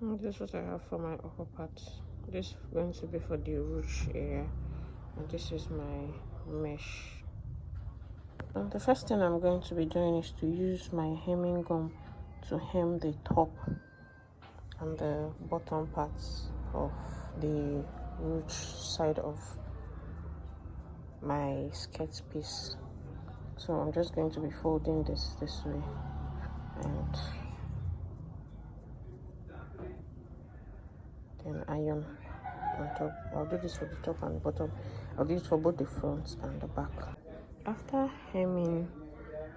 This is what I have for my upper part. This is going to be for the ruche area, and this is my mesh. And the first thing I'm going to be doing is to use my hemming gum to hem the top and the bottom parts of the ruche side of my skirt piece. So I'm just going to be folding this way and then iron on top. I'll do this for the top and bottom. I'll do it for both the front and the back. After hemming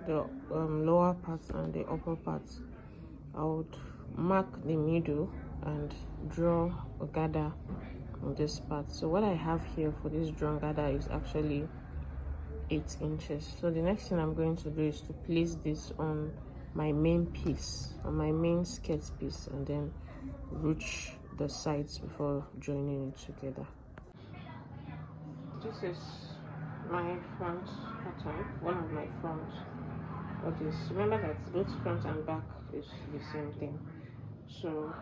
the lower parts and the upper parts, I would mark the middle and draw a gather on this part. So what I have here for this drawn gather is actually 8 inches. So the next thing I'm going to do is to place this on my main piece, on my main skirt piece, and then ruche the sides before joining it together. This is my front pattern, one of my front bodies. Remember that both front and back is the same thing. So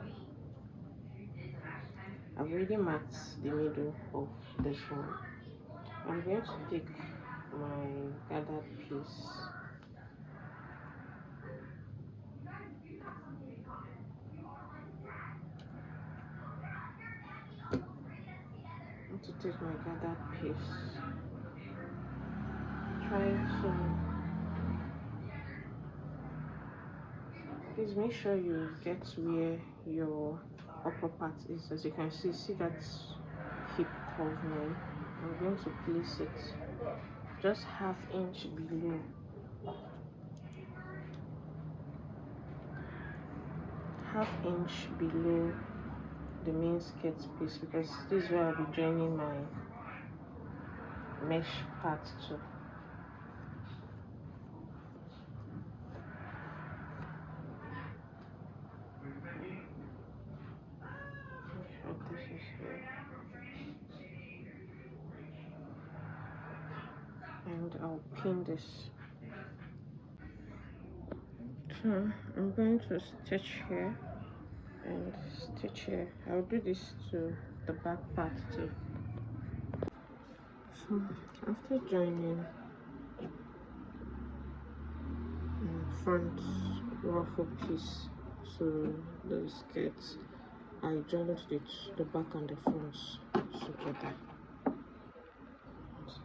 I've already marked the middle of this one. I'm going to take my gathered piece try to please make sure you get where your upper part is. As you can see that hip curve line. I'm going to place it just ½ inch below, ½ inch below the main skirt piece, because this is where I'll be joining my mesh part too. This is here, and I'll pin this. So I'm going to stitch here and stitch here. I'll do this to the back part too. So after joining front ruffle piece to the skirt, I joined the back and the front together. So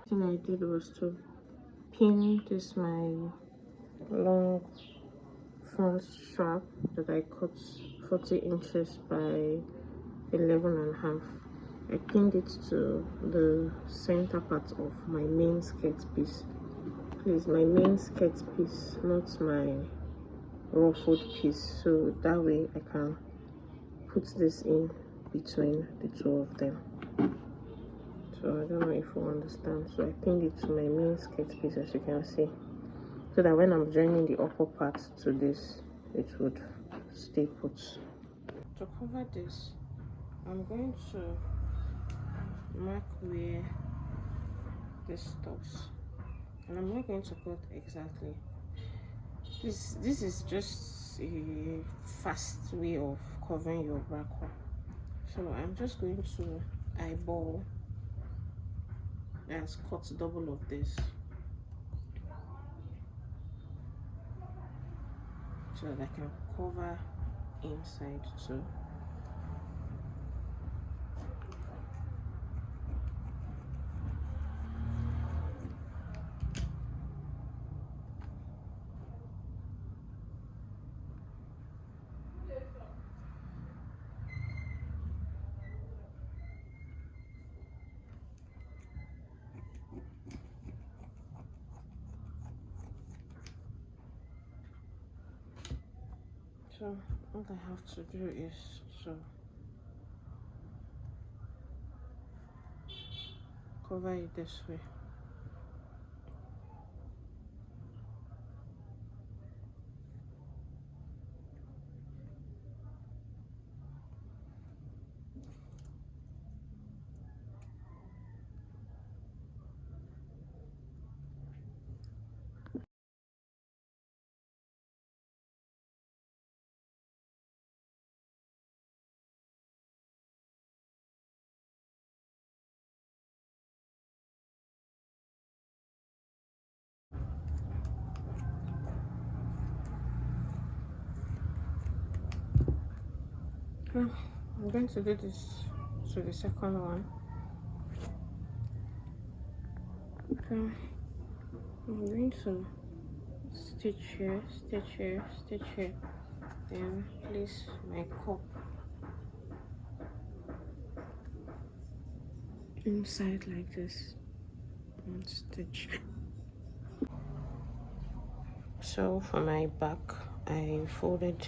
the thing I did was to pin this my long front strap that I cut 40 inches by 11.5. I pinned it to the center part of my main skirt piece. Please, my main skirt piece, not my ruffled piece, so that way I can put this in between the two of them. So I don't know if you understand. So I pinned it to my main skirt piece, as you can see, so that when I'm joining the upper part to this, it would stay put. To cover this, I'm going to mark where this stops, and I'm not going to cut exactly. This is just a fast way of covering your back one. So I'm just going to eyeball and cut double of this, so that I can cover inside too. So all I have to do is to cover it this way. I'm going to do this to the second one. I'm going to stitch here, stitch here, stitch here, then place my cup inside like this and stitch. So for my back, I folded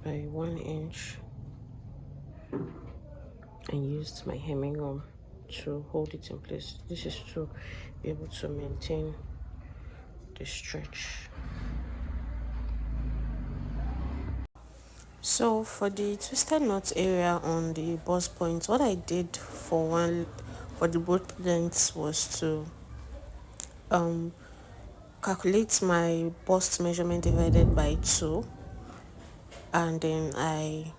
by 1 inch and used my hemming gum to hold it in place. This is to be able to maintain the stretch. So for the twisted knot area on the bust point, what I did for the both lengths was to calculate my bust measurement divided by 2, and then I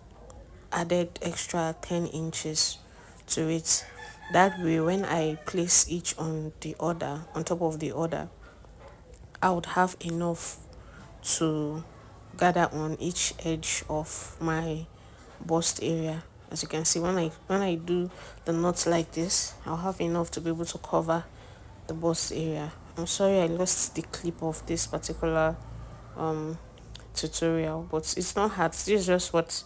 added extra 10 inches to it. That way, when I place each on top of the other, I would have enough to gather on each edge of my bust area. As you can see, when I do the knots like this, I'll have enough to be able to cover the bust area. I'm sorry I lost the clip of this particular tutorial, but it's not hard. This is just what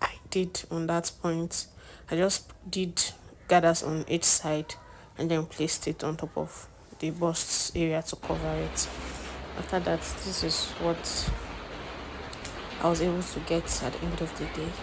I did on that point. I just did gathers on each side and then placed it on top of the bust area to cover it. After that, this is what I was able to get at the end of the day.